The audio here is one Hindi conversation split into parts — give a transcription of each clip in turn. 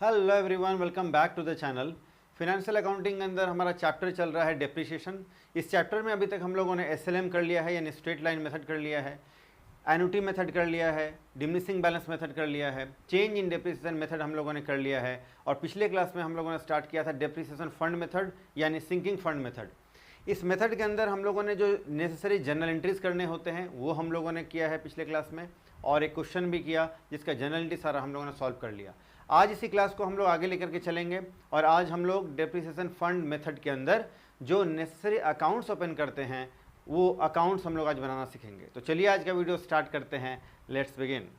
Hello everyone, welcome back to the channel. Financial accounting के अंदर हमारा चैप्टर चल रहा है डेप्रिसिएशन। इस चैप्टर में अभी तक हम लोगों ने एसएलएम कर लिया है, यानी स्ट्रेट लाइन मेथड कर लिया है, एन्युटी मेथड कर लिया है, डिमिनिशिंग बैलेंस मेथड कर लिया है, चेंज इन डेप्रिसिएशन मेथड हम लोगों ने कर लिया है, और पिछले क्लास में हम लोगों ने स्टार्ट किया था डेप्रिसिएशन फंड मेथड यानी सिंकिंग फंड मेथड। इस मेथड के अंदर हम लोगों ने जो नेसेसरी जर्नल एंट्रीज करने होते हैं वो हम लोगों ने किया है पिछले क्लास में, और एक क्वेश्चन भी किया जिसका जर्नल एंट्री सारा हम लोगों ने सॉल्व कर लिया। आज इसी क्लास को हम लोग आगे लेकर के चलेंगे, और आज हम लोग डेप्रिसिएशन फंड मेथड के अंदर जो नेसेसरी अकाउंट्स ओपन करते हैं वो अकाउंट्स हम लोग आज बनाना सीखेंगे। तो चलिए आज का वीडियो स्टार्ट करते हैं। Let's begin.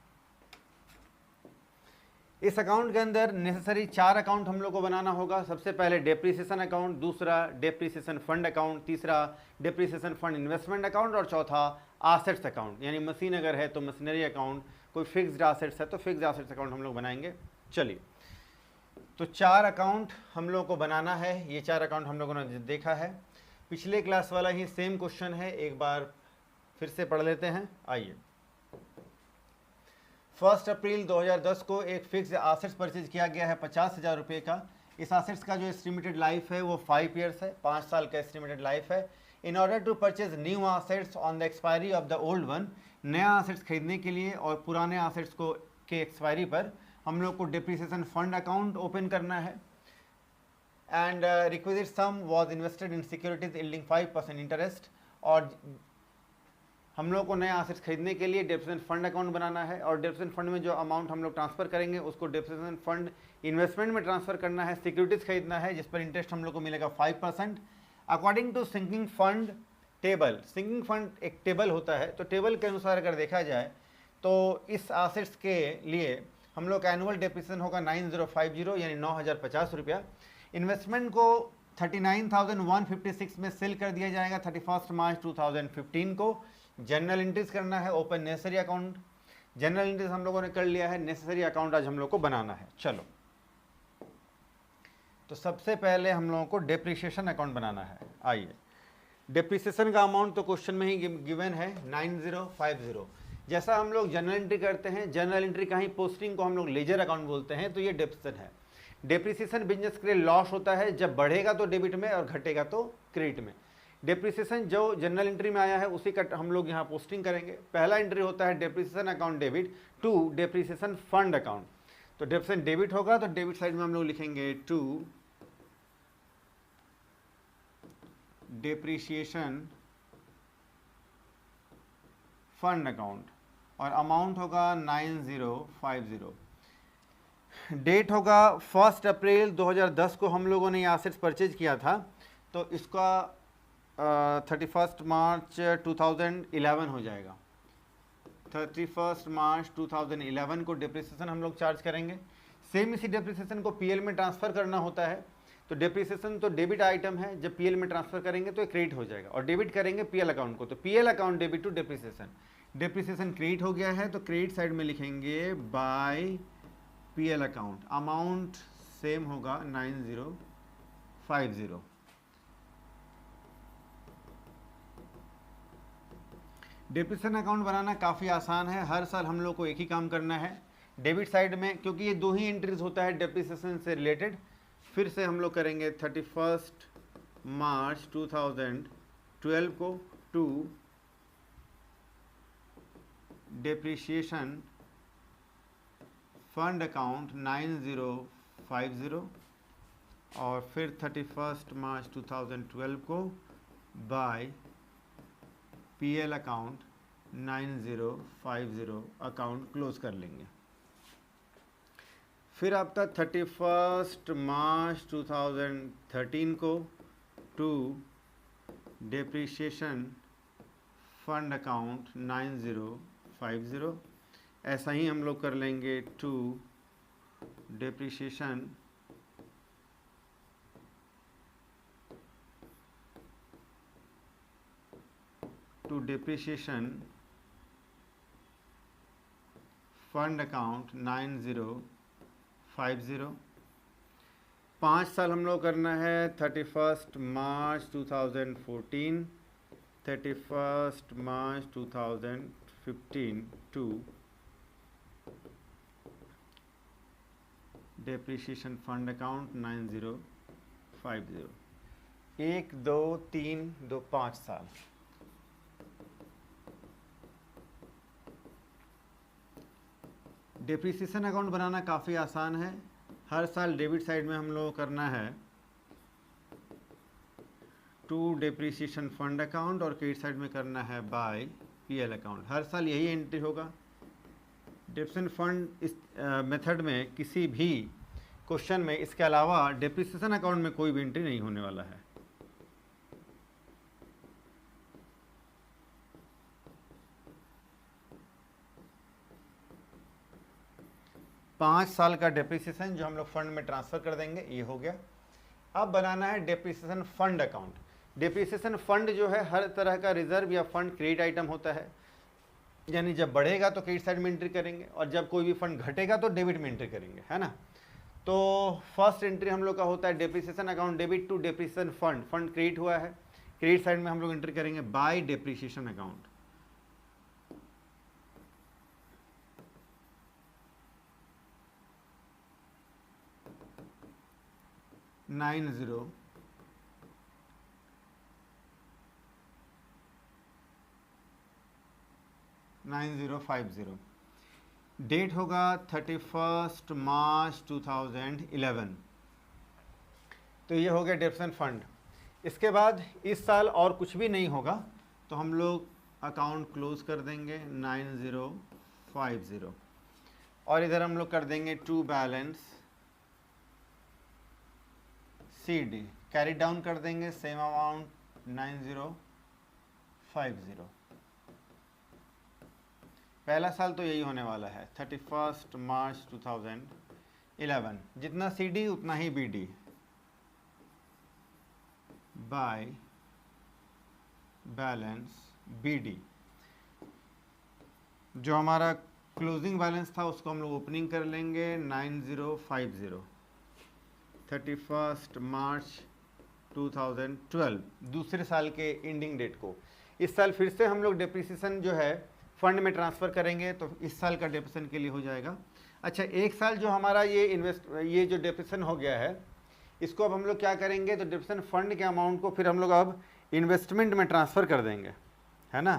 इस अकाउंट के अंदर नेसेसरी 4 अकाउंट हम लोग को बनाना होगा। सबसे पहले डेप्रिसिएशन अकाउंट, दूसरा डेप्रिसिएशन फंड अकाउंट, तीसरा डेप्रिसिएशन फंड इन्वेस्टमेंट अकाउंट, और चौथा आसेट्स अकाउंट, यानी मशीन अगर है तो मशीनरी अकाउंट, कोई फिक्स्ड आसेट्स है तो फिक्स्ड आसेट्स अकाउंट हम लोग बनाएंगे। चलिए, तो 4 अकाउंट हम लोग को बनाना है। ये 4 अकाउंट हम लोगों ने देखा है, पिछले क्लास वाला ही सेम क्वेश्चन है, एक बार फिर से पढ़ लेते हैं। आइए, 1 अप्रैल 2010 को एक फिक्स एसेट्स परचेज किया गया है 50,000 रुपये का। इस एसेट्स का जो एस्टिमेटेड लाइफ है वो 5 ईयर्स है, 5 साल का एस्टिमेटेड लाइफ है। In order to purchase new assets on the expiry of the old one, नया एसेट्स खरीदने के लिए और पुराने एसेट्स को के एक्सपायरी पर हम लोग को डेप्रिसिएशन फंड अकाउंट ओपन करना है। And requisite sum was invested in securities yielding 5% interest, और हम लोग को नया एसेट्स खरीदने के लिए डेप्रिसिएशन फंड अकाउंट बनाना है, और डेप्रिसिएशन फंड में जो अमाउंट हम लोग ट्रांसफर करेंगे उसको डेप्रिसिएशन फंड इन्वेस्टमेंट में ट्रांसफर करना है, सिक्योरिटीज खरीदना है जिस पर इंटरेस्ट हम लोग को मिलेगा 5%। According to sinking fund table, sinking fund एक टेबल होता है, तो टेबल के अनुसार अगर देखा जाए तो इस एसेट्स के लिए हम लोग का एनुअल डेप्रिसिएशन होगा 9050 यानी 9,050 रुपया। इन्वेस्टमेंट को 39,156 में सेल कर दिया जाएगा 31 मार्च 2015 को। जनरल एंट्रीज करना है, open necessary account, general entries हम लोगों ने कर लिया है, नेसेसरी अकाउंट आज हम लोग को बनाना है। चलो, तो सबसे पहले हम लोगों को डेप्रिसिएशन अकाउंट बनाना है। आइए, डेप्रिसिएशन का अमाउंट तो क्वेश्चन में ही गिवन है 9050। जैसा हम लोग जनरल एंट्री करते हैं, जनरल एंट्री का ही पोस्टिंग को हम लोग लेजर अकाउंट बोलते हैं, तो ये डेप्रिसिएशन है। डेप्रिसिएशन बिजनेस के लिए लॉस होता है, जब बढ़ेगा तो डेबिट में और घटेगा तो क्रेडिट में। डेप्रिसिएशन जो जनरल एंट्री में आया है उसी का हम लोग यहाँ पोस्टिंग करेंगे। पहला एंट्री होता है depreciation account debit to depreciation fund account. तो डेप्रिसिएशन डेबिट होगा तो डेबिट साइड में हम लोग लिखेंगे टू डेप्रिसिएशन फंड अकाउंट, और अमाउंट होगा 9050। डेट होगा 1 अप्रैल 2010 को हम लोगों ने ये एसेट्स परचेज किया था, तो इसका 31 मार्च 2011 हो जाएगा। 31 मार्च 2011 को डेप्रिसिएशन हम लोग चार्ज करेंगे। सेम इसी डेप्रिसिएशन को पीएल में ट्रांसफ़र करना होता है, तो डेप्रिसिएशन तो डेबिट आइटम है, जब पीएल में ट्रांसफ़र करेंगे तो क्रेडिट हो जाएगा, और डेबिट करेंगे पीएल अकाउंट को, तो PL account debit to depreciation. Depreciation credit हो गया है तो क्रेडिट साइड में लिखेंगे by PL account. Amount same होगा 9050। डेप्रिसिएशन अकाउंट बनाना काफ़ी आसान है, हर साल हम लोग को एक ही काम करना है। डेबिट साइड में क्योंकि ये 2 ही एंट्रीज होता है डेप्रिसिएशन से रिलेटेड, फिर से हम लोग करेंगे 31 मार्च 2012 को टू डेप्रिसिएशन फंड अकाउंट 9050, और फिर 31 मार्च 2012 को by PL account 9050 account close कर लेंगे। फिर आपका 31 मार्च 2013 को टू डेप्रिसिएशन फंड अकाउंट 9050, ऐसा ही हम लोग कर लेंगे टू डेप्रिसिएशन फंड अकाउंट 9050। 5 साल हम लोग करना है, 31 मार्च 2014, 31 मार्च 2015 टू डेप्रिसिएशन फंड अकाउंट 9050, 1 2 3 2 5 साल। डेप्रिसिएशन अकाउंट बनाना काफ़ी आसान है। हर साल डेबिट साइड में हम लोगों को करना है टू डेप्रिसिएशन फंड अकाउंट और क्रेडिट साइड में करना है बाय पीएल अकाउंट। हर साल यही एंट्री होगा। डेप्रिसिएशन फंड इस मेथड में किसी भी क्वेश्चन में इसके अलावा डेप्रिसिएशन अकाउंट में कोई भी एंट्री नहीं होने वाला है। पाँच साल का डेप्रिसिएशन जो हम लोग फंड में ट्रांसफर कर देंगे, ये हो गया। अब बनाना है depreciation fund account. Depreciation fund जो है हर तरह का रिजर्व या फंड क्रेडिट आइटम होता है, यानी जब बढ़ेगा तो क्रेडिट साइड में एंट्री करेंगे और जब कोई भी फंड घटेगा तो डेबिट में एंट्री करेंगे, है ना। तो फर्स्ट एंट्री हम लोग का होता है depreciation account debit to depreciation fund. Fund credit हुआ है, क्रेडिट साइड में हम लोग एंट्री करेंगे by depreciation account. Nine 9050। Date होगा 31 मार्च 2011। तो ये हो गया डेप्रिसिएशन फंड। इसके बाद इस साल और कुछ भी नहीं होगा तो हम लोग अकाउंट क्लोज कर देंगे 9050 और इधर हम लोग कर देंगे to balance CD, carry down कर देंगे सेम अमाउंट 9050। पहला साल तो यही होने वाला है 31 मार्च 2011। जितना CD उतना ही BD बाय बैलेंस BD। जो हमारा क्लोजिंग बैलेंस था उसको हम लोग ओपनिंग कर लेंगे 9050, 31 मार्च 2012, दूसरे साल के एंडिंग डेट को। इस साल फिर से हम लोग डेप्रिसिएशन जो है फंड में ट्रांसफ़र करेंगे तो इस साल का डेप्रिसिएशन के लिए हो जाएगा। अच्छा, एक साल जो हमारा ये जो डेप्रिसिएशन हो गया है इसको अब हम लोग क्या करेंगे, तो डेप्रिसिएशन फंड के अमाउंट को फिर हम लोग अब इन्वेस्टमेंट में ट्रांसफ़र कर देंगे, है ना।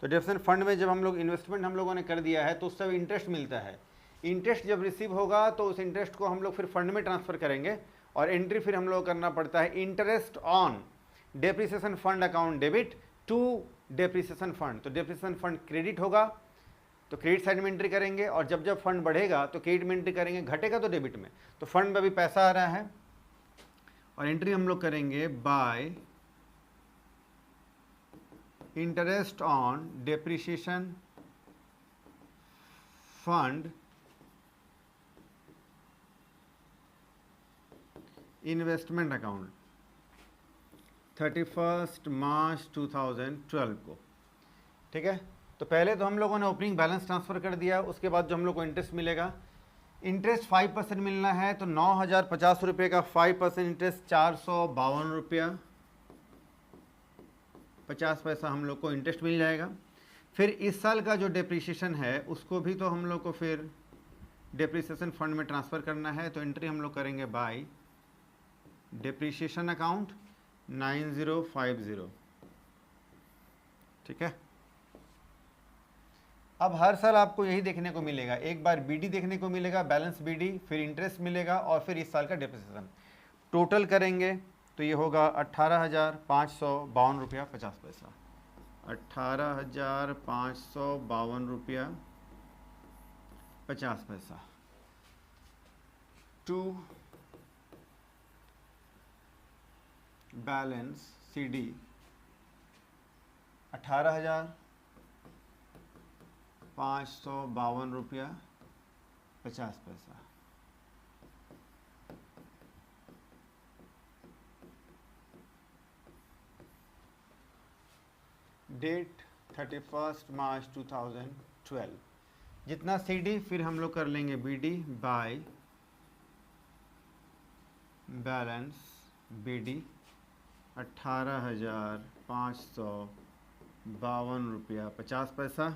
तो डेप्रिसिएशन फंड में जब हम लोग इन्वेस्टमेंट हम लोगों ने कर दिया है तो उससे इंटरेस्ट मिलता है। इंटरेस्ट जब रिसीव होगा तो उस इंटरेस्ट को हम लोग फिर फंड में ट्रांसफ़र करेंगे और एंट्री फिर हम लोग करना पड़ता है interest on depreciation fund account debit to depreciation fund. तो डेप्रिसिएशन फंड क्रेडिट होगा तो क्रेडिट साइड में एंट्री करेंगे और जब जब फंड बढ़ेगा तो क्रेडिट में एंट्री करेंगे, घटेगा तो डेबिट में। तो फंड में अभी पैसा आ रहा है और एंट्री हम लोग करेंगे bye interest on depreciation fund investment account 31 मार्च 2012 को। ठीक है, तो पहले तो हम लोगों ने ओपनिंग बैलेंस ट्रांसफ़र कर दिया, उसके बाद जो हम लोग को इंटरेस्ट मिलेगा, इंटरेस्ट 5% मिलना है तो 9050 रुपये का 5% इंटरेस्ट 452 रुपया 50 पैसा हम लोग को इंटरेस्ट मिल जाएगा। फिर इस साल का जो डेप्रिसिएशन है उसको भी तो हम लोग को फिर डेप्रिसिएशन फंड में ट्रांसफ़र करना है, तो एंट्री हम लोग करेंगे बाय डेप्रिसिएशन अकाउंट 9050। ठीक है, अब हर साल आपको यही देखने को मिलेगा, एक बार BD देखने को मिलेगा, बैलेंस BD, फिर इंटरेस्ट मिलेगा और फिर इस साल का डेप्रिसिएशन। टोटल करेंगे तो ये होगा 18,552 रुपया 50 पैसा, 18,552 रुपया 50 पैसा टू बैलेंस CD 18,552 रुपया 50 पैसा। डेट 31 मार्च 2012। जितना CD फिर हम लोग कर लेंगे BD बाय बैलेंस BD 18,552 रुपया 50 पैसा।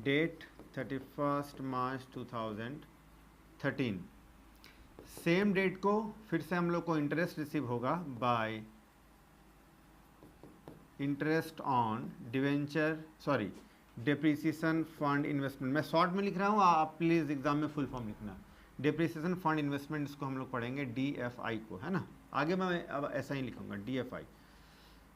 डेट 31 मार्च 2013। सेम डेट को फिर से हम लोग को इंटरेस्ट रिसीव होगा bye interest on debenture sorry depreciation fund investment. मैं शॉर्ट में लिख रहा हूँ, आप प्लीज़ एग्जाम में फुल फॉर्म लिखना। डेप्रिसिएशन फंड इन्वेस्टमेंट, इसको हम लोग पढ़ेंगे DFI को, है ना। आगे मैं अब ऐसा ही लिखूंगा DFI।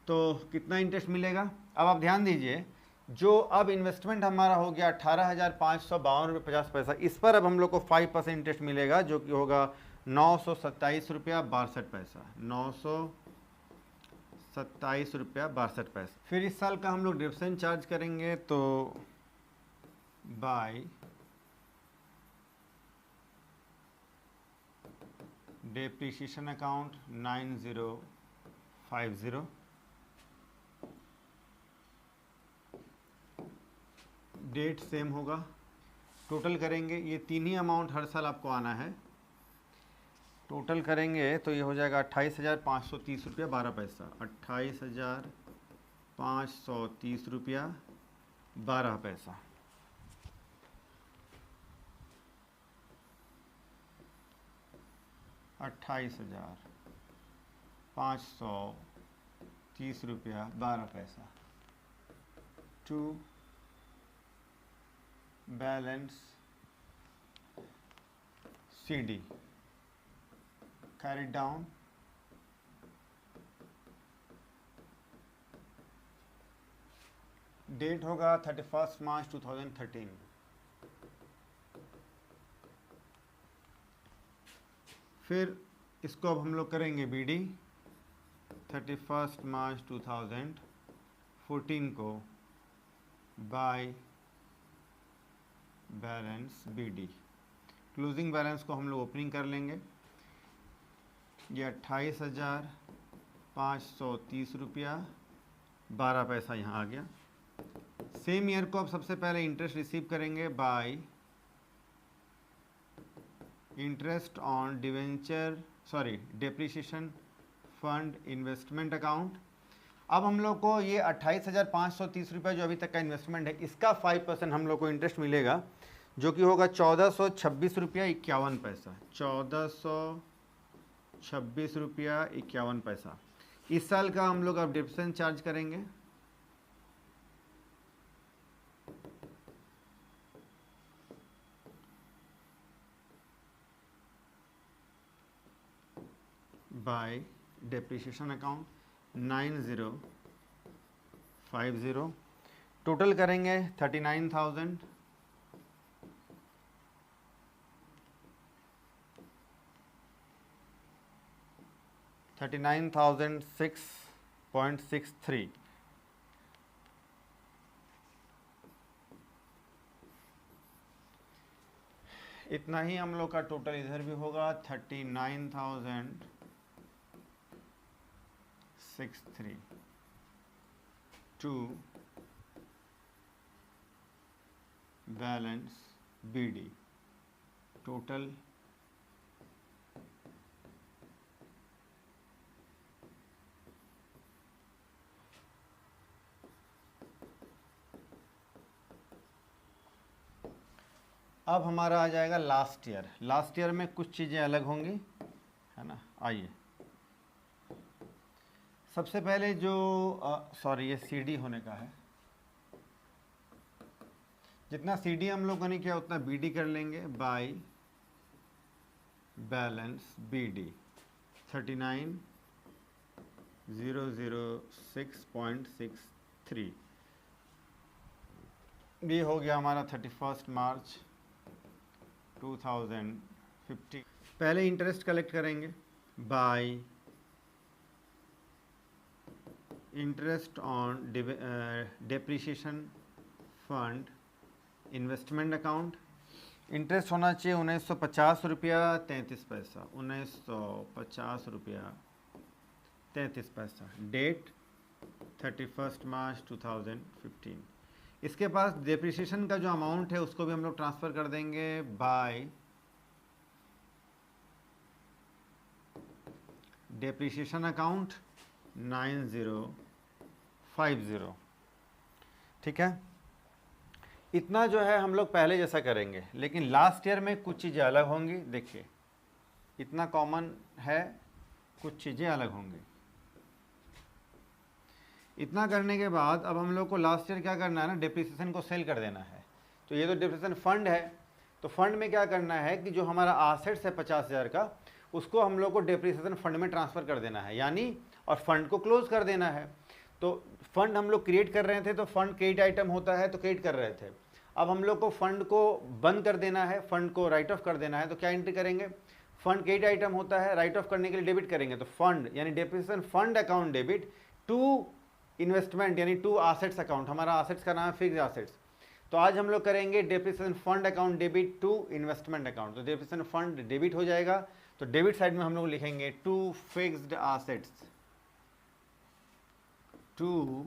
तो कितना इंटरेस्ट मिलेगा, अब आप ध्यान दीजिए, जो अब इन्वेस्टमेंट हमारा हो गया 18,552 रुपये 50 पैसा, इस पर अब हम लोग को 5% इंटरेस्ट मिलेगा, जो कि होगा 927 रुपया 62 पैसा, 927 रुपया 62 पैसा। फिर इस साल का हम लोग डिविडेंड चार्ज करेंगे, तो by depreciation account 9050, date same होगा, टोटल करेंगे, ये तीन ही अमाउंट हर साल आपको आना है, टोटल करेंगे तो ये हो जाएगा 28,530 रुपया 12 पैसा, 28,530 रुपया 12 पैसा। ₹28,530 to balance CD carried down date होगा 31 मार्च 2013। फिर इसको अब हम लोग करेंगे BD 31 मार्च 2014 को by balance BD। Closing balance को हम लोग ओपनिंग कर लेंगे, ये 28,530 रुपया 12 पैसा यहाँ आ गया। सेम ईयर को अब सबसे पहले इंटरेस्ट रिसीव करेंगे bye interest on debenture sorry depreciation fund investment account. अब हम लोग को ये 28,530 रुपया जो अभी तक का इन्वेस्टमेंट है, इसका 5% हम लोग को इंटरेस्ट मिलेगा, जो कि होगा 1,426 रुपया 51 पैसा, 1,426 रुपया 51 पैसा। इस साल का हम लोग अब डिविडेंड चार्ज करेंगे, बाय डेप्रिसिएशन अकाउंट 9050, टोटल करेंगे 39,000 39,006.63। इतना ही हम लोग का टोटल इधर भी होगा 39,063 टू बैलेंस BD टोटल अब हमारा आ जाएगा लास्ट ईयर। लास्ट ईयर में कुछ चीज़ें अलग होंगी, है ना। आइए सबसे पहले जो सॉरी ये CD होने का है, जितना CD हम लोगों ने किया उतना BD कर लेंगे बाय बैलेंस BD 39,006.63। ये हो गया हमारा 31 मार्च 2015। पहले इंटरेस्ट कलेक्ट करेंगे bye interest on depreciation fund investment account. Interest होना चाहिए 1950 रुपया 33 पैसा, 1950 रुपया 33 पैसा। डेट 31 मार्च 2015। इसके पास डेप्रिसिएशन का जो अमाउंट है उसको भी हम लोग ट्रांसफ़र कर देंगे बाय डेप्रिसिएशन अकाउंट 9050। ठीक है, इतना जो है हम लोग पहले जैसा करेंगे, लेकिन लास्ट ईयर में कुछ चीज़ें अलग होंगी। देखिए इतना कॉमन है, कुछ चीज़ें अलग होंगी। इतना करने के बाद अब हम लोग को लास्ट ईयर क्या करना है ना, डिप्रिसिएशन को सेल कर देना है। तो ये तो डिप्रिसिएशन फंड है, तो फंड में क्या करना है कि जो हमारा आसेट्स है 50,000 का, उसको हम लोग को डिप्रिसिएशन फंड में ट्रांसफ़र कर देना है, यानी और फंड को क्लोज कर देना है। तो फंड हम लोग क्रिएट कर रहे थे, तो फंड क्रेडिट आइटम होता है तो क्रिएट कर रहे थे। अब हम लोग को फंड को बंद कर देना है, फंड को राइट ऑफ कर देना है, तो क्या एंट्री करेंगे, फंड क्रेडिट आइटम होता है, राइट ऑफ करने के लिए डेबिट करेंगे, तो फंड यानी depreciation fund account debit to investment यानी टू आसेट्स अकाउंट। हमारा आसेट्स का नाम है फिक्स्ड आसेट्स। तो आज हम लोग करेंगे depreciation fund account debit to investment account. तो डिप्रिसिएशन फंड डेबिट हो जाएगा, तो डेबिट साइड में हम लोग लिखेंगे to fixed assets, to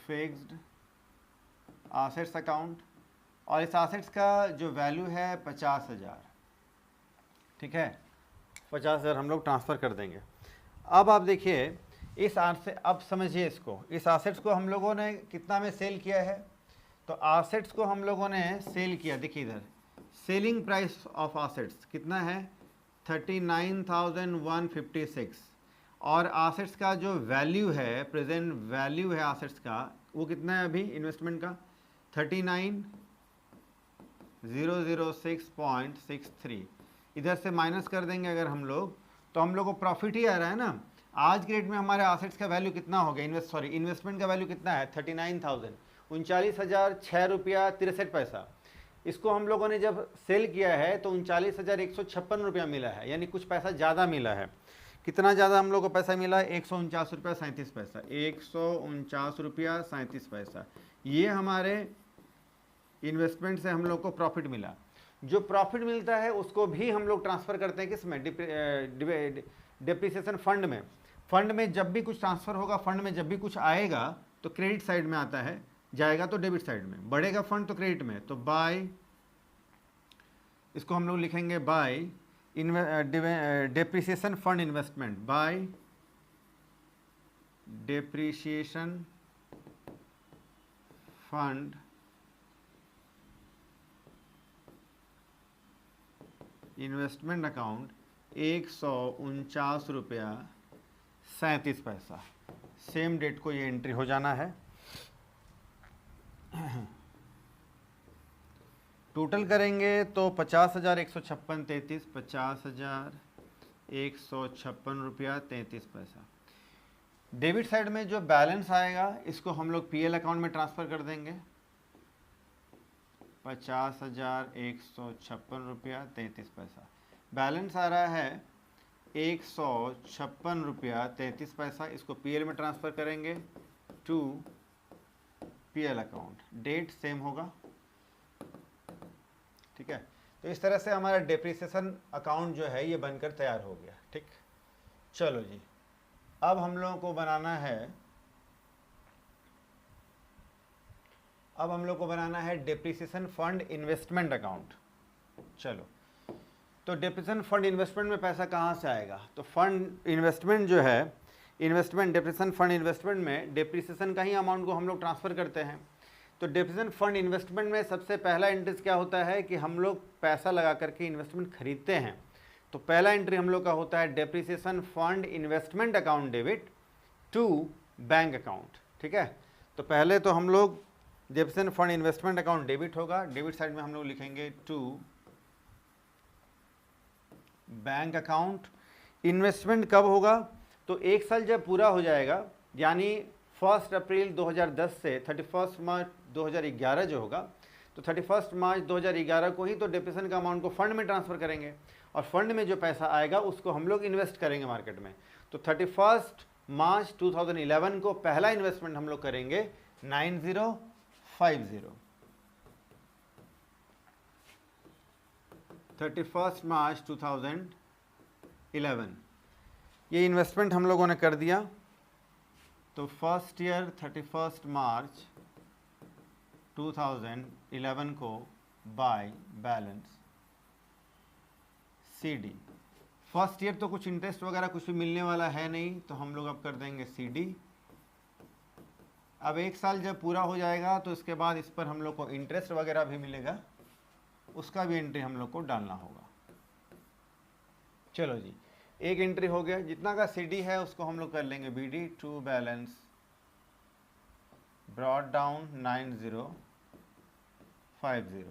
fixed assets account, और इस आसेट्स का जो वैल्यू है 50,000, ठीक है, 50,000 हम लोग ट्रांसफ़र कर देंगे। अब आप देखिए इस से अब समझिए इसको, इस आसेट्स को हम लोगों ने कितना में सेल किया है, तो आसेट्स को हम लोगों ने सेल किया, देखिए इधर सेलिंग प्राइस ऑफ आसेट्स कितना है 39,156, और आसेट्स का जो वैल्यू है, प्रेजेंट वैल्यू है आसेट्स का, वो कितना है अभी इन्वेस्टमेंट का 39,006.63। इधर से माइनस कर देंगे अगर हम लोग, तो हम लोग को प्रॉफिट ही आ रहा है ना। आज के रेट में हमारे आसेट्स का वैल्यू कितना हो गया, इन्वेस्टमेंट का वैल्यू कितना है 39,000, 39,006 रुपया 63 पैसा। इसको हम लोगों ने जब सेल किया है तो 39,156 रुपया मिला है, यानी कुछ पैसा ज़्यादा मिला है। कितना ज़्यादा हम लोग को पैसा मिला है 149 रुपया 37 पैसा, 149 रुपया 37 पैसा। ये हमारे इन्वेस्टमेंट से हम लोग को प्रॉफिट मिला। जो प्रॉफिट मिलता है उसको भी हम लोग ट्रांसफ़र करते हैं किसमें, डिप्रिसिएशन फंड में। फंड में जब भी कुछ ट्रांसफ़र होगा, फंड में जब भी कुछ आएगा तो क्रेडिट साइड में आता है, जाएगा तो डेबिट साइड में, बढ़ेगा फंड तो क्रेडिट में। तो बाय, इसको हम लोग लिखेंगे by depreciation fund investment, by depreciation fund investment account 149 रुपया 37 पैसा। सेम डेट को ये एंट्री हो जाना है। टोटल करेंगे तो 50,156.33, 50,156 रुपया 33 पैसा। डेबिट साइड में जो बैलेंस आएगा इसको हम लोग पीएल अकाउंट में ट्रांसफ़र कर देंगे, 50,156 रुपया 33 पैसा। बैलेंस आ रहा है 156 रुपया 33 पैसा, इसको पीएल में ट्रांसफ़र करेंगे to PL account, date same होगा, ठीक है। तो इस तरह से हमारा डिप्रिसिएशन अकाउंट जो है ये बनकर तैयार हो गया, ठीक। चलो जी, अब हम लोगों को बनाना है डिप्रिसिएशन फंड इन्वेस्टमेंट अकाउंट। चलो, तो डिप्रिसिएशन फंड इन्वेस्टमेंट में पैसा कहाँ से आएगा, तो फंड इन्वेस्टमेंट जो है, इन्वेस्टमेंट डिप्रिसिएशन फंड इन्वेस्टमेंट में डिप्रिसिएशन का ही अमाउंट को हम लोग ट्रांसफ़र करते हैं। तो डिप्रिसिएशन फंड इन्वेस्टमेंट में सबसे पहला एंट्री क्या होता है कि हम लोग पैसा लगा करके इन्वेस्टमेंट खरीदते हैं। तो पहला एंट्री हम लोग का होता है depreciation fund investment account debit to bank account, ठीक है। तो पहले तो हम लोग depreciation fund investment account debit होगा, डेबिट साइड में हम लोग लिखेंगे टू बैंक अकाउंट। इन्वेस्टमेंट कब होगा, तो एक साल जब पूरा हो जाएगा, यानी 1 अप्रैल 2010 से 31 मार्च 2011 जो होगा, तो 31 मार्च 2011 को ही तो डिप्रिसिएशन का अमाउंट को फंड में ट्रांसफ़र करेंगे, और फंड में जो पैसा आएगा उसको हम लोग इन्वेस्ट करेंगे मार्केट में। तो 31 मार्च 2011 को पहला इन्वेस्टमेंट हम लोग करेंगे 9050, 31 मार्च 2011 ये इन्वेस्टमेंट हम लोगों ने कर दिया। तो फर्स्ट ईयर 31 मार्च 2011 को by balance CD। First year तो कुछ इंटरेस्ट वगैरह कुछ भी मिलने वाला है नहीं, तो हम लोग अब कर देंगे CD। अब एक साल जब पूरा हो जाएगा तो इसके बाद इस पर हम लोग को इंटरेस्ट वगैरह भी मिलेगा, उसका भी एंट्री हम लोग को डालना होगा। चलो जी, एक एंट्री हो गया, जितना का CD है उसको हम लोग कर लेंगे BD, to balance brought down 9050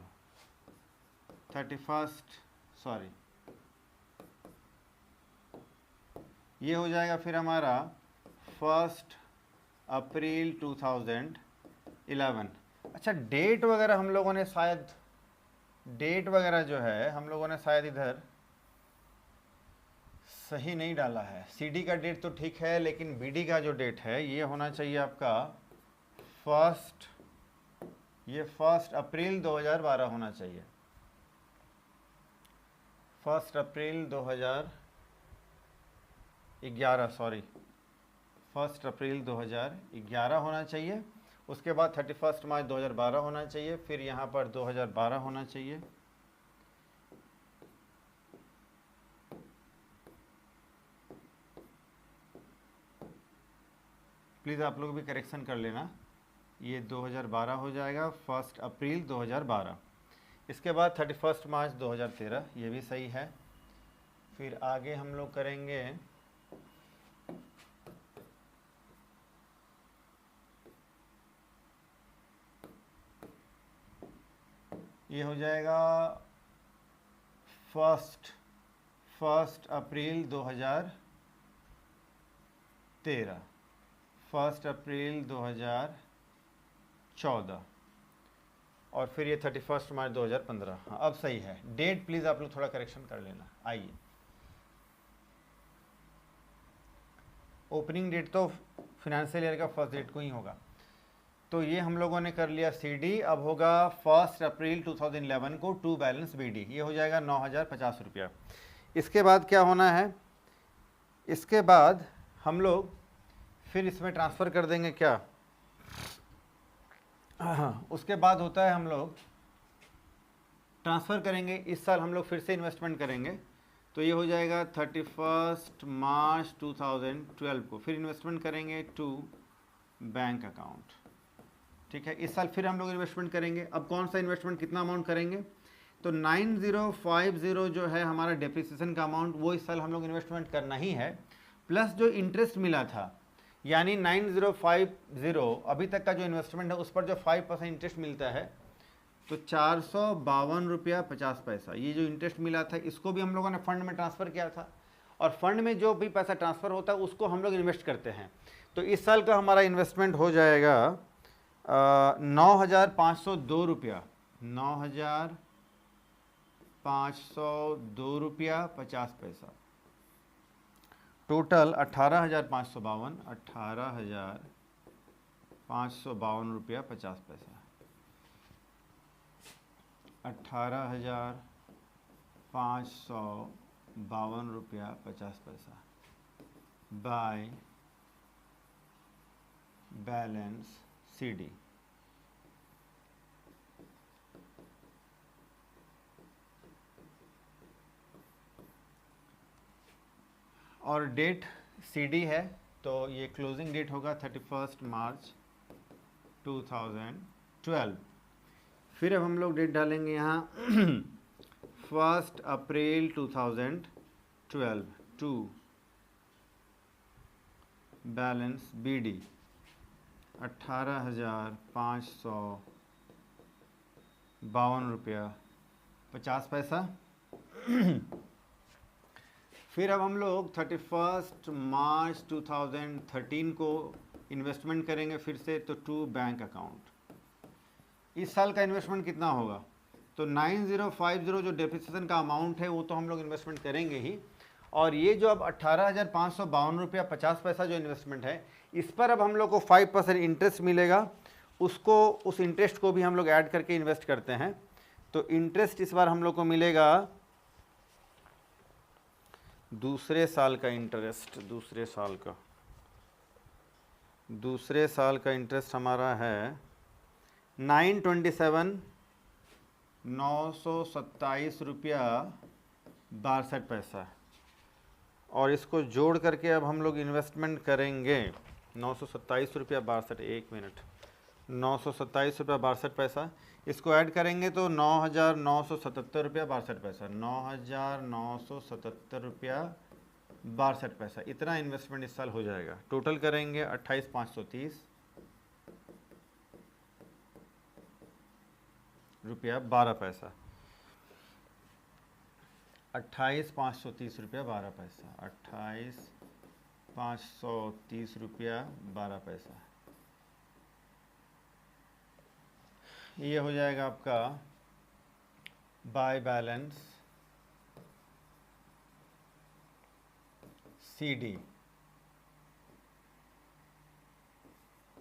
31st, sorry ये हो जाएगा फिर हमारा 1 अप्रैल 2011। अच्छा, डेट वगैरह हम लोगों ने शायद, डेट वगैरह जो है हम लोगों ने शायद इधर सही नहीं डाला है। CD का डेट तो ठीक है, लेकिन BD का जो डेट है ये होना चाहिए आपका 1 अप्रैल 2012 होना चाहिए। 1 अप्रैल 2011, सॉरी 1 अप्रैल 2011 होना चाहिए। उसके बाद 31 मार्च 2012 होना चाहिए, फिर यहाँ पर 2012 होना चाहिए। प्लीज़ आप लोग भी करेक्शन कर लेना, ये 2012 हो जाएगा 1 अप्रैल 2012। इसके बाद 31 मार्च 2013, ये भी सही है। फिर आगे हम लोग करेंगे ये हो जाएगा 1 अप्रैल 2013, 1 अप्रैल 2014 और फिर ये 31 मार्च 2015। हाँ, अब सही है। डेट प्लीज़ आप लोग थोड़ा करेक्शन कर लेना। आइए, ओपनिंग डेट तो फिनेंशियल ईयर का फर्स्ट डेट को ही होगा। तो ये हम लोगों ने कर लिया CD। अब होगा 1 अप्रैल 2011 को टू बैलेंस BD, ये हो जाएगा 9050 रुपया। इसके बाद क्या होना है, इसके बाद हम लोग फिर इसमें ट्रांसफ़र कर देंगे क्या, हाँ, उसके बाद होता है हम लोग ट्रांसफ़र करेंगे। इस साल हम लोग फिर से इन्वेस्टमेंट करेंगे, तो ये हो जाएगा 31 मार्च 2012 को फिर इन्वेस्टमेंट करेंगे टू बैंक अकाउंट। ठीक है, इस साल फिर हम लोग इन्वेस्टमेंट करेंगे। अब कौन सा इन्वेस्टमेंट, कितना अमाउंट करेंगे, तो 9050 जो है हमारा डेप्रिसिएशन का अमाउंट, वो इस साल हम लोग इन्वेस्टमेंट करना ही है, प्लस जो इंटरेस्ट मिला था, यानी 9050 अभी तक का जो इन्वेस्टमेंट है उस पर जो 5% इंटरेस्ट मिलता है, तो 452 रुपया 50 पैसा, ये जो इंटरेस्ट मिला था इसको भी हम लोगों ने फंड में ट्रांसफ़र किया था। और फंड में जो भी पैसा ट्रांसफ़र होता है उसको हम लोग इन्वेस्ट करते हैं। तो इस साल का हमारा इन्वेस्टमेंट हो जाएगा 9502 रुपया, 9502 रुपया 50 पैसा। टोटल 18,552, 18,552 रुपया 50 पैसा, 18,552 रुपया 50 पैसा बाय बैलेंस CD। और डेट CD है, तो ये क्लोजिंग डेट होगा 31 मार्च 2012। फिर अब हम लोग डेट डालेंगे यहाँ 1 अप्रैल 2012 टू बैलेंस BD 18,552 रुपया 50 पैसा। फिर अब हम लोग 31 मार्च 2013 को इन्वेस्टमेंट करेंगे फिर से, तो टू बैंक अकाउंट। इस साल का इन्वेस्टमेंट कितना होगा, तो 9050 जो डेप्रिसिएशन का अमाउंट है वो तो हम लोग इन्वेस्टमेंट करेंगे ही, और ये जो अब 18,552 रुपया 50 पैसा जो इन्वेस्टमेंट है, इस पर अब हम लोग को 5% इंटरेस्ट मिलेगा, उसको, उस इंटरेस्ट को भी हम लोग ऐड करके इन्वेस्ट करते हैं। तो इंटरेस्ट इस बार हम लोग को मिलेगा दूसरे साल का इंटरेस्ट, दूसरे साल का इंटरेस्ट हमारा है 927 रुपया 62 पैसा, और इसको जोड़ करके अब हम लोग इन्वेस्टमेंट करेंगे 927 रुपया 62, 1 मिनट, 927 रुपया 62 पैसा। इसको ऐड करेंगे तो 9,977 रुपया 62 पैसा, 9,977 रुपया 62 पैसा, इतना इन्वेस्टमेंट इस साल हो जाएगा। टोटल करेंगे 28,530 रुपया 12 पैसा, 28,530 रुपया 12 पैसा, 28,530 रुपया 12 पैसा। ये हो जाएगा आपका बाय बैलेंस CD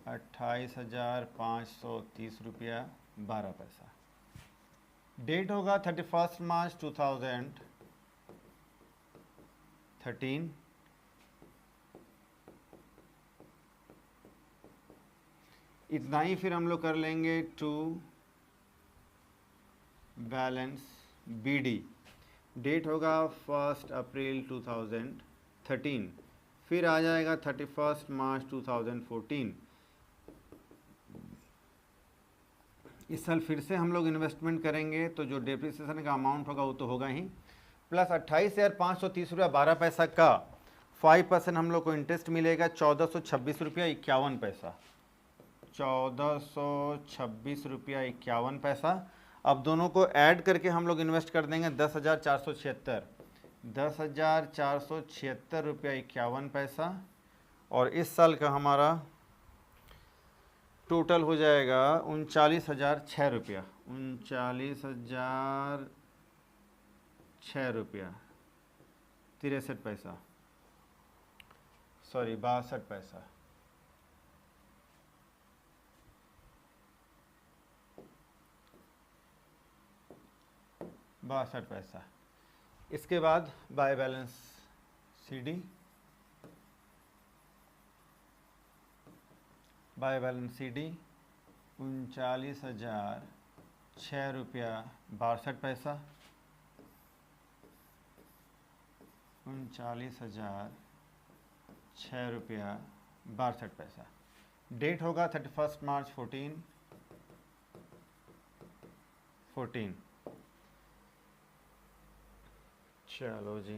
28,530 रुपया 12 पैसा। डेट होगा 31 मार्च 2013। इतना ही फिर हम लोग कर लेंगे टू बैलेंस BD, डेट होगा 1 अप्रैल 2013, फिर आ जाएगा 31 मार्च 2014। इस साल फिर से हम लोग इन्वेस्टमेंट करेंगे तो जो डेप्रिसिएशन का अमाउंट होगा वो तो होगा ही, प्लस 28,530 रुपया 12 पैसा का 5% हम लोग को इंटरेस्ट मिलेगा 1,426 रुपया 51 पैसा, 1,426 रुपया 51 पैसा। अब दोनों को ऐड करके हम लोग इन्वेस्ट कर देंगे 10,476 रुपया 51 पैसा, और इस साल का हमारा टोटल हो जाएगा 39,006 रुपया, 39,006 रुपया 63 पैसा, सॉरी 62 पैसा। इसके बाद by balance CD, by balance CD 39,006 रुपया 62 पैसा, 39,006 रुपया 62 पैसा। डेट होगा 31 मार्च 14। चलो जी,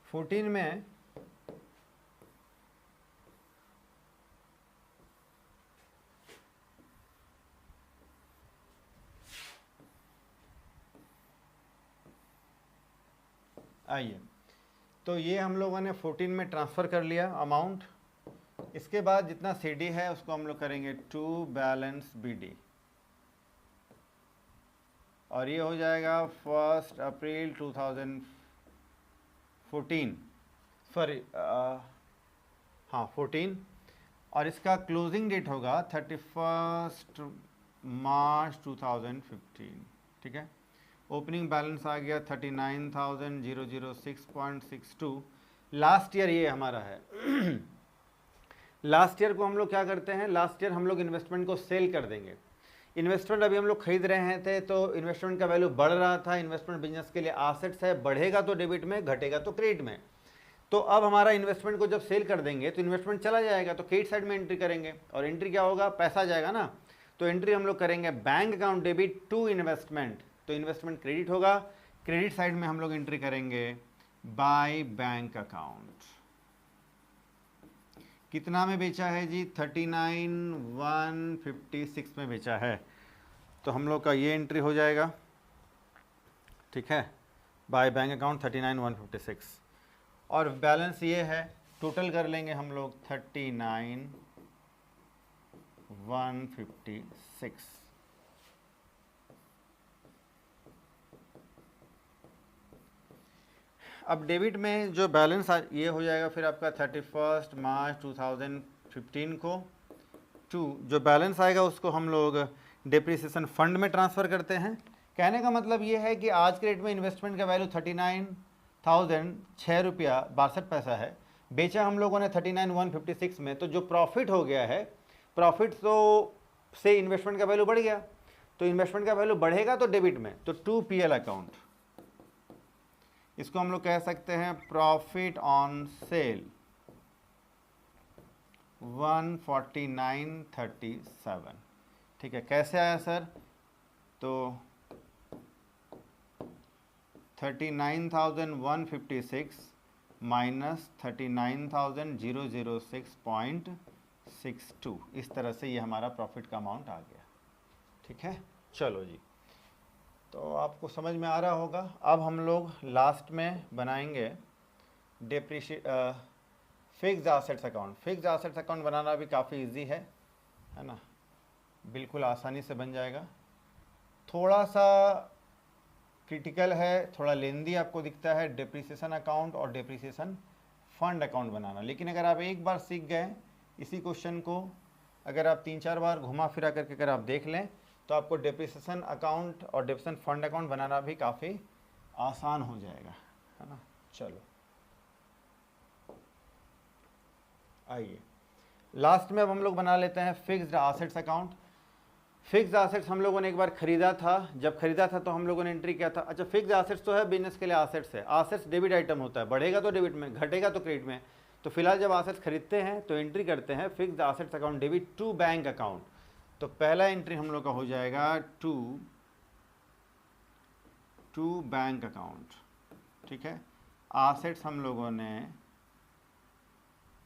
फोर्टीन में आइए, तो ये हम लोगों ने 14 में ट्रांसफ़र कर लिया अमाउंट। इसके बाद जितना CD है उसको हम लोग करेंगे टू बैलेंस BD, और ये हो जाएगा 1 अप्रैल 2014, सॉरी 14, और इसका क्लोजिंग डेट होगा 31 मार्च 2015। ठीक है, ओपनिंग बैलेंस आ गया 39,006.62। लास्ट ईयर ये हमारा है। लास्ट ईयर को हम लोग क्या करते हैं, लास्ट ईयर हम लोग इन्वेस्टमेंट को सेल कर देंगे। इन्वेस्टमेंट अभी हम लोग खरीद रहे थे तो इन्वेस्टमेंट का वैल्यू बढ़ रहा था। इन्वेस्टमेंट बिजनेस के लिए एसेट्स है, बढ़ेगा तो डेबिट में, घटेगा तो क्रेडिट में। तो अब हमारा इन्वेस्टमेंट को जब सेल कर देंगे तो इन्वेस्टमेंट चला जाएगा, तो क्रेडिट साइड में एंट्री करेंगे, और एंट्री क्या होगा, पैसा जाएगा ना, तो एंट्री हम लोग करेंगे bank account debit to investment, तो इन्वेस्टमेंट क्रेडिट होगा। क्रेडिट साइड में हम लोग एंट्री करेंगे बाय बैंक अकाउंट। कितना में बेचा है जी, 39,156 में बेचा है, तो हम लोग का ये एंट्री हो जाएगा। ठीक है, बाय बैंक अकाउंट 39,156, और बैलेंस ये है, टोटल कर लेंगे हम लोग 39,156। अब डेबिट में जो बैलेंस ये हो जाएगा फिर आपका 31 मार्च 2015 को, टू जो बैलेंस आएगा उसको हम लोग डेप्रिसिएशन फंड में ट्रांसफ़र करते हैं। कहने का मतलब ये है कि आज के रेट में इन्वेस्टमेंट का वैल्यू 39,006 रुपया 62 पैसा है, बेचा हम लोगों ने 39,156 में, तो जो प्रॉफिट हो गया है, प्रॉफिट तो से इन्वेस्टमेंट का वैल्यू बढ़ गया, तो इन्वेस्टमेंट का वैल्यू बढ़ेगा तो डेबिट में, तो 2PL अकाउंट, इसको हम लोग कह सकते हैं प्रॉफिट ऑन सेल 149.37। ठीक है, कैसे आया सर? तो 39,156 माइनस 39,006.62, इस तरह से ये हमारा प्रॉफिट का अमाउंट आ गया। ठीक है, चलो जी, तो आपको समझ में आ रहा होगा। अब हम लोग लास्ट में बनाएंगे fixed assets account. Fixed assets account बनाना भी काफ़ी इजी है ना, बिल्कुल आसानी से बन जाएगा। थोड़ा सा क्रिटिकल है, थोड़ा लेंदी आपको दिखता है डेप्रिसिएशन अकाउंट और डेप्रिसिएशन फंड अकाउंट बनाना, लेकिन अगर आप एक बार सीख गए इसी क्वेश्चन को, अगर आप 3-4 बार घुमा फिरा करके अगर आप देख लें, तो आपको डेप्रिसिएशन अकाउंट और डेप्रिसिएशन फंड अकाउंट बनाना भी काफ़ी आसान हो जाएगा, है ना। चलो आइए, लास्ट में अब हम लोग बना लेते हैं fixed assets account. Fixed assets हम लोगों ने एक बार खरीदा था, जब खरीदा था तो हम लोगों ने एंट्री किया था। अच्छा, फिक्स्ड एसेट्स तो है बिजनेस के लिए एसेट्स है, एसेट्स डेबिट आइटम होता है, बढ़ेगा तो डेबिट में, घटेगा तो क्रेडिट में। तो फिलहाल जब एसेट्स खरीदते हैं तो एंट्री करते हैं fixed assets account debit to bank account. तो पहला एंट्री हम लोग का हो जाएगा टू बैंक अकाउंट। ठीक है, एसेट्स हम लोगों ने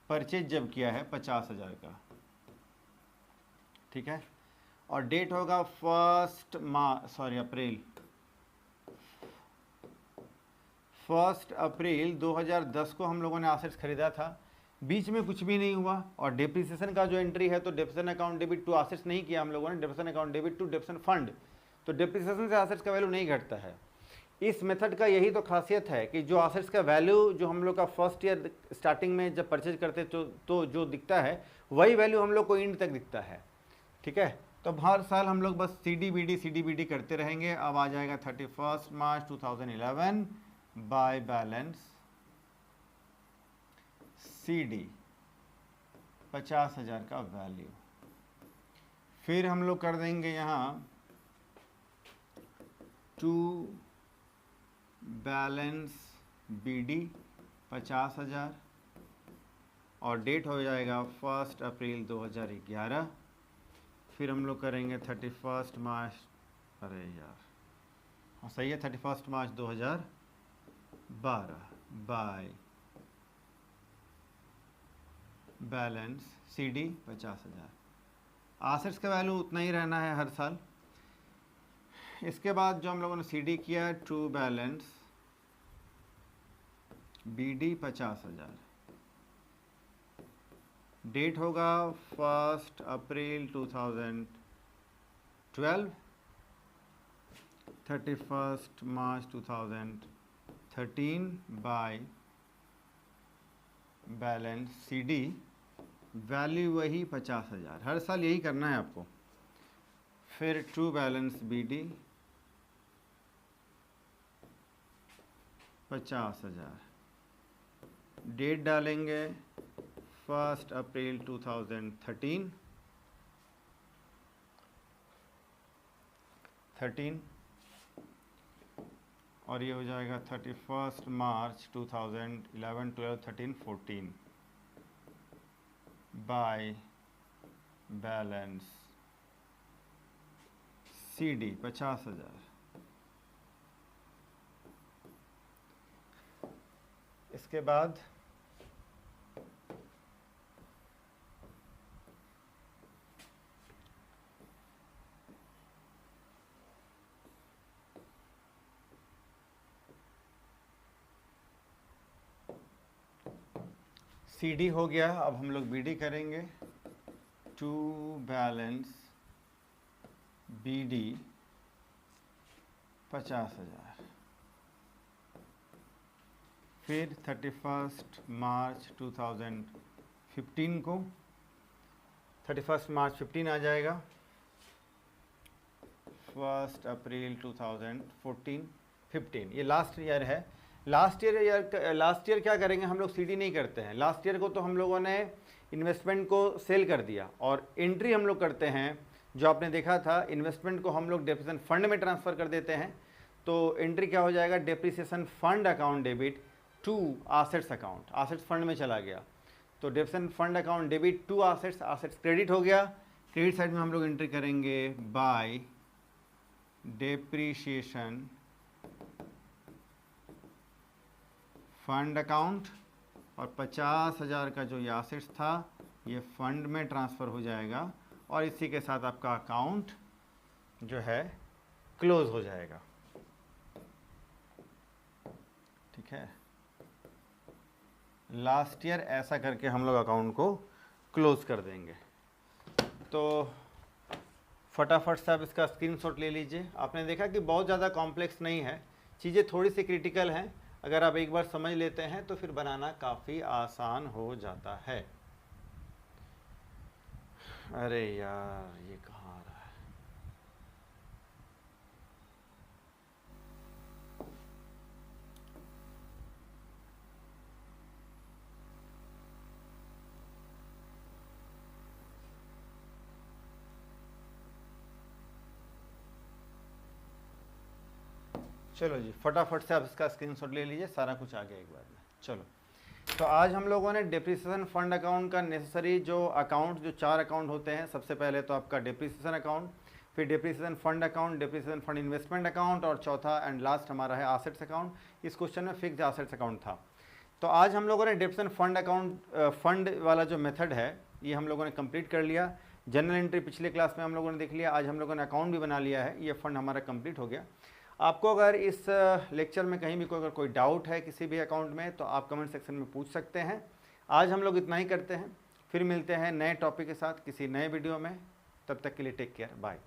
परचेज जब किया है 50,000 का। ठीक है, और डेट होगा अप्रैल 2010 को हम लोगों ने एसेट्स खरीदा था। बीच में कुछ भी नहीं हुआ, और डेप्रिसिएशन का जो एंट्री है तो depreciation account debit to assets नहीं किया हम लोगों ने, depreciation account debit to depreciation fund. तो डेप्रिसिएशन से एसेट्स का वैल्यू नहीं घटता है। इस मेथड का यही तो खासियत है कि जो एसेट्स का वैल्यू जो हम लोग का फर्स्ट ईयर स्टार्टिंग में जब परचेज करते तो जो दिखता है वही वैल्यू हम लोग को एंड तक दिखता है। ठीक है, तो हर साल हम लोग बस CDBD करते रहेंगे। अब आ जाएगा 31 मार्च 2011 बाय बैलेंस CD 50,000 का वैल्यू। फिर हम लोग कर देंगे यहाँ टू बैलेंस BD 50,000, और डेट हो जाएगा 1 अप्रैल 2011। फिर हम लोग करेंगे 31 मार्च, अरे यार हाँ सही है, 31 मार्च 2012 बाय बैलेंस CD 50,000। एसेट्स का वैल्यू उतना ही रहना है हर साल। इसके बाद जो हम लोगों ने CD किया टू बैलेंस BD 50,000, डेट होगा 1 अप्रैल 2012, 31 मार्च 2013 बाय बैलेंस CD, वैल्यू वही 50,000। हर साल यही करना है आपको। फिर टू बैलेंस BD 50,000, डेट डालेंगे 1 अप्रैल 2013, और ये हो जाएगा 31 मार्च 2011, 12, 13, 14 बाय बैलेंस CD 50,000। इसके बाद CD हो गया, अब हम लोग BD करेंगे टू बैलेंस BD 50,000। फिर 31 मार्च 2015 को 31 मार्च 15 आ जाएगा, 1 अप्रैल 2014, 15, ये लास्ट ईयर है। लास्ट ईयर क्या करेंगे हम लोग, CD नहीं करते हैं। लास्ट ईयर को तो हम लोगों ने इन्वेस्टमेंट को सेल कर दिया, और एंट्री हम लोग करते हैं जो आपने देखा था इन्वेस्टमेंट को हम लोग डेप्रिसिएशन फंड में ट्रांसफ़र कर देते हैं, तो एंट्री क्या हो जाएगा, depreciation fund account debit to assets account, assets fund में चला गया। तो depreciation fund account debit to assets, assets credit हो गया। क्रेडिट साइड में हम लोग एंट्री करेंगे बाय डेप्रिसिएशन फंड अकाउंट, और 50,000 का जो ये आसेट्स था ये फंड में ट्रांसफ़र हो जाएगा, और इसी के साथ आपका अकाउंट जो है क्लोज हो जाएगा। ठीक है, लास्ट ईयर ऐसा करके हम लोग अकाउंट को क्लोज कर देंगे। तो फटाफट से आप इसका स्क्रीनशॉट ले लीजिए। आपने देखा कि बहुत ज़्यादा कॉम्प्लेक्स नहीं है, चीज़ें थोड़ी सी क्रिटिकल हैं, अगर आप एक बार समझ लेते हैं तो फिर बनाना काफ़ी आसान हो जाता है। अरे यार ये कहाँ आ रहा है, चलो जी फटाफट से आप इसका स्क्रीनशॉट ले लीजिए, सारा कुछ आ गया एक बार में। चलो, तो आज हम लोगों ने डेप्रिसिएशन फंड अकाउंट का नेसेसरी जो अकाउंट, जो 4 अकाउंट होते हैं, सबसे पहले तो आपका डेप्रिसिएशन अकाउंट, फिर depreciation fund account, depreciation fund investment account, और चौथा एंड लास्ट हमारा है एसेट्स अकाउंट। इस क्वेश्चन में फिक्स्ड एसेट्स अकाउंट था। तो आज हम लोगों ने डेप्रिसिएशन फंड अकाउंट फंड वाला जो मेथड है ये हम लोगों ने कंप्लीट कर लिया। जनरल एंट्री पिछले क्लास में हम लोगों ने देख लिया, आज हम लोगों ने अकाउंट भी बना लिया है, ये फंड हमारा कंप्लीट हो गया। आपको अगर इस लेक्चर में कहीं भी अगर कोई डाउट है किसी भी अकाउंट में तो आप कमेंट सेक्शन में पूछ सकते हैं। आज हम लोग इतना ही करते हैं, फिर मिलते हैं नए टॉपिक के साथ किसी नए वीडियो में। तब तक के लिए टेक केयर, बाय।